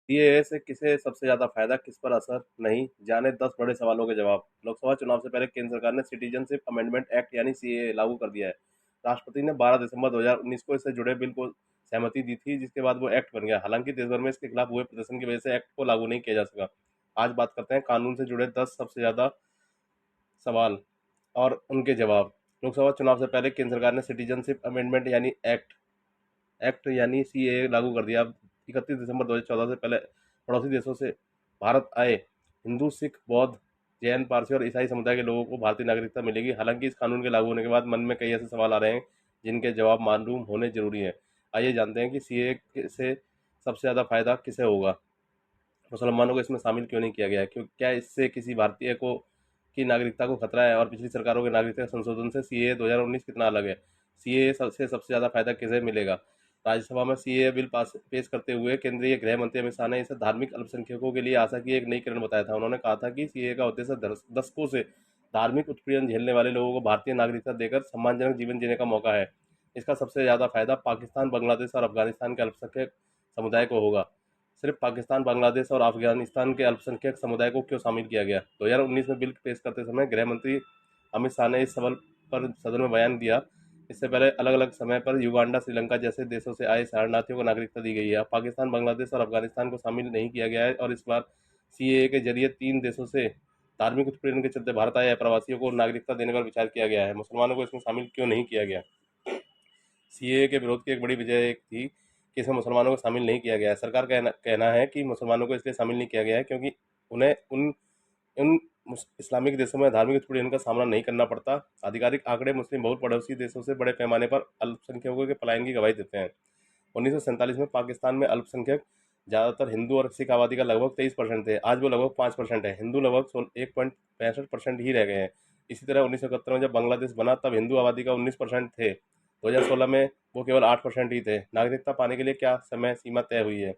CAA से किसे सबसे ज्यादा फायदा, किस पर असर नहीं, जाने 10 बड़े सवालों के जवाब। लोकसभा चुनाव से पहले केंद्र सरकार ने सिटीजनशिप अमेंडमेंट एक्ट यानी सीएए लागू कर दिया है। राष्ट्रपति ने 12 दिसंबर 2019 को इससे जुड़े बिल को सहमति दी थी, जिसके बाद वो एक्ट बन गया। हालांकि देश भर में इसके खिलाफ हुए प्रदर्शन की वजह से एक्ट को लागू नहीं किया जा सका। आज बात करते हैं कानून से जुड़े 10 सबसे ज्यादा सवाल और उनके जवाब। लोकसभा चुनाव से पहले केंद्र सरकार ने सिटीजनशिप अमेंडमेंट यानी एक्ट यानी सीएए लागू कर दिया। 31 दिसंबर 2014 से पहले पड़ोसी देशों से भारत आए हिंदू, सिख, बौद्ध, जैन, पारसी और ईसाई समुदाय के लोगों को भारतीय नागरिकता मिलेगी। हालांकि इस कानून के लागू होने के बाद मन में कई ऐसे सवाल आ रहे हैं जिनके जवाब मालूम होने जरूरी है। आइए जानते हैं कि सीएए से सबसे ज़्यादा फायदा किसे होगा, मुसलमानों को इसमें शामिल क्यों नहीं किया गया है, क्यों क्या इससे किसी भारतीय को की नागरिकता को खतरा है, और पिछली सरकारों के नागरिकता संशोधन से सीएए 2019 कितना अलग है। सीएए से सबसे ज्यादा फायदा किसे मिलेगा। राज्यसभा में सीएए बिल पास पेश करते हुए केंद्रीय गृह मंत्री अमित शाह ने इसे धार्मिक अल्पसंख्यकों के लिए आशा की एक नई किरण बताया था। उन्होंने कहा था कि सीएए का उद्देश्य दशकों से धार्मिक उत्पीड़न झेलने वाले लोगों को भारतीय नागरिकता देकर सम्मानजनक जीवन जीने का मौका है। इसका सबसे ज्यादा फायदा पाकिस्तान, बांग्लादेश और अफगानिस्तान के अल्पसंख्यक समुदाय को होगा। सिर्फ पाकिस्तान, बांग्लादेश और अफगानिस्तान के अल्पसंख्यक समुदाय को क्यों शामिल किया गया। 2019 में बिल पेश करते समय गृह मंत्री अमित शाह ने इस सवाल पर सदन में बयान दिया। इससे पहले अलग अलग समय पर युगांडा, श्रीलंका जैसे देशों से आए शरणार्थियों को नागरिकता दी गई है। अब पाकिस्तान, बांग्लादेश और अफगानिस्तान को शामिल नहीं किया गया है, और इस बार सीएए के जरिए 3 देशों से धार्मिक उत्पीड़न के चलते भारत आए प्रवासियों को नागरिकता देने पर विचार किया गया है। मुसलमानों को इसमें शामिल क्यों नहीं किया गया। सीएए के विरोध की एक बड़ी वजह एक थी कि इसमें मुसलमानों को शामिल नहीं किया गया है। सरकार का कहना है कि मुसलमानों को इसलिए शामिल नहीं किया गया है क्योंकि उन्हें उन उन इस्लामिक देशों में धार्मिक उत्पीड़न का सामना नहीं करना पड़ता। आधिकारिक आंकड़े मुस्लिम बहुल पड़ोसी देशों से बड़े पैमाने पर अल्पसंख्यकों के पलायन की गवाही देते हैं। 1947 में पाकिस्तान में अल्पसंख्यक ज़्यादातर हिंदू और सिख आबादी का लगभग 23% थे। आज वो लगभग 5% है। हिंदू लगभग 1.65% ही रह गए हैं। इसी तरह 1971 में जब बांग्लादेश बना तब हिंदू आबादी का 19% थे। 2016 में वो केवल 8% ही थे। नागरिकता पाने के लिए क्या समय सीमा तय हुई है।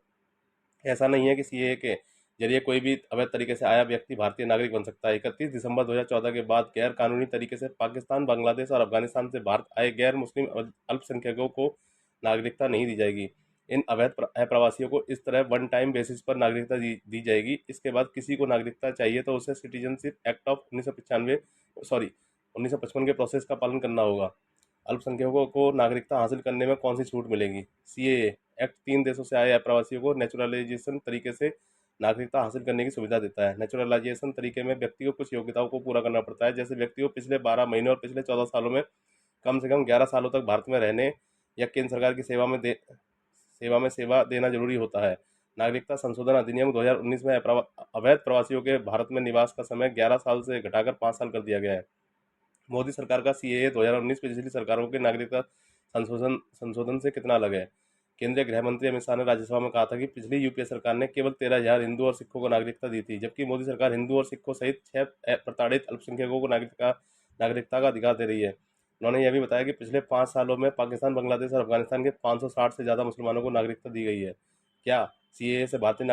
ऐसा नहीं है कि सीएए के जरिए कोई भी अवैध तरीके से आया व्यक्ति भारतीय नागरिक बन सकता है। 31 दिसंबर 2014 के बाद गैर कानूनी तरीके से पाकिस्तान, बांग्लादेश और अफगानिस्तान से भारत आए गैर मुस्लिम अल्पसंख्यकों को नागरिकता नहीं दी जाएगी। इन अवैध अप्रवासियों को इस तरह वन टाइम बेसिस पर नागरिकता दी जाएगी। इसके बाद किसी को नागरिकता चाहिए तो उसे सिटीजनशिप एक्ट ऑफ 1955 के प्रोसेस का पालन करना होगा। अल्पसंख्यकों को नागरिकता हासिल करने में कौन सी छूट मिलेगी। सीएए एक्ट 3 देशों से आए अप्रवासियों को नेचुरलाइजेशन तरीके से नागरिकता हासिल करने की सुविधा देता है। नेचुरलाइजेशन तरीके में व्यक्ति को कुछ योग्यताओं को पूरा करना पड़ता है, जैसे व्यक्ति को पिछले 12 महीने और पिछले 14 सालों में कम से कम 11 सालों तक भारत में रहने या केंद्र सरकार की सेवा देना जरूरी होता है। नागरिकता संशोधन अधिनियम 2019 में अवैध प्रवासियों के भारत में निवास का समय 11 साल से घटाकर 5 साल कर दिया गया है। मोदी सरकार का सीएए 2019 पिछली सरकारों के नागरिकता संशोधन संशोधन से कितना अलग है। केंद्रीय गृह मंत्री अमित शाह ने राज्यसभा में कहा था कि पिछली यूपीए सरकार ने केवल 13,000 हिंदू और सिखों को नागरिकता दी थी, जबकि मोदी सरकार हिंदू और सिखों सहित 6 प्रताड़ित अल्पसंख्यकों को नागरिकता का अधिकार दे रही है। उन्होंने यह भी बताया कि पिछले 5 सालों में पाकिस्तान, बांग्लादेश और अफगानिस्तान के 560 से ज़्यादा मुसलमानों को नागरिकता दी गई है। क्या सीएए से भारतीय की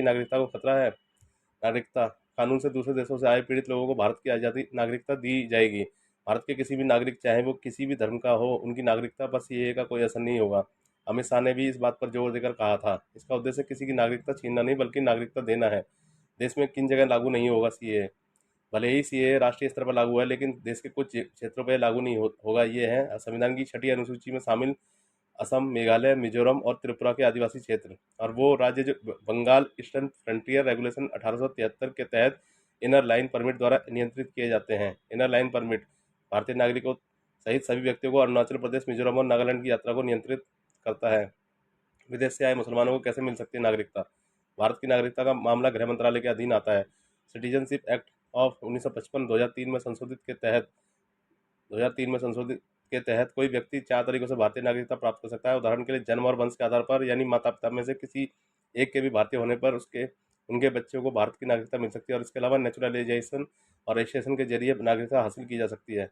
नागरिकता को खतरा है। नागरिकता कानून से दूसरे देशों से आए पीड़ित लोगों को भारत की आज़ादी नागरिकता दी जाएगी। भारत के किसी भी नागरिक, चाहे वो किसी भी धर्म का हो, उनकी नागरिकता पर सीएए का कोई असर नहीं होगा। अमित शाह ने भी इस बात पर जोर देकर कहा था। इसका उद्देश्य किसी की नागरिकता छीनना नहीं बल्कि नागरिकता देना है। देश में किन जगह लागू नहीं होगा सीएए। भले ही सीएए राष्ट्रीय स्तर पर लागू है, लेकिन देश के कुछ क्षेत्रों पर लागू नहीं होगा। ये है संविधान की 6ठी अनुसूची में शामिल असम, मेघालय, मिजोरम और त्रिपुरा के आदिवासी क्षेत्र, और वो राज्य जो बंगाल ईस्टर्न फ्रंटियर रेगुलेशन 1873 के तहत इनर लाइन परमिट द्वारा नियंत्रित किए जाते हैं। इनर लाइन परमिट भारतीय नागरिकों सहित सभी व्यक्तियों को अरुणाचल प्रदेश, मिजोरम और नागालैंड की यात्रा को नियंत्रित करता है। विदेश से आए मुसलमानों को कैसे मिल सकती है नागरिकता। भारत की नागरिकता का मामला गृह मंत्रालय के अधीन आता है। सिटीजनशिप एक्ट ऑफ 1955 2003 में संशोधित के तहत कोई व्यक्ति 4 तरीकों से भारतीय नागरिकता प्राप्त कर सकता है। उदाहरण के लिए जन्म और वंश के आधार पर, यानी माता पिता में से किसी एक के भी भारतीय होने पर उनके बच्चों को भारत की नागरिकता मिल सकती है। और इसके अलावा नेचुरलाइजेशन और रजिस्ट्रेशन के जरिए नागरिकता हासिल की जा सकती है।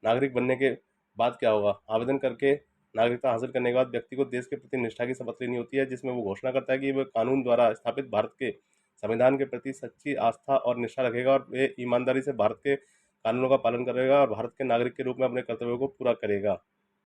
नागरिक बनने के बाद क्या होगा। आवेदन करके नागरिकता हासिल करने के बाद व्यक्ति को देश के प्रति निष्ठा की शपथ लेनी होती है, जिसमें वो घोषणा करता है कि वह कानून द्वारा स्थापित भारत के संविधान के प्रति सच्ची आस्था और निष्ठा रखेगा, और वे ईमानदारी से भारत के कानूनों का पालन करेगा और भारत के नागरिक के रूप में अपने कर्तव्यों को पूरा करेगा।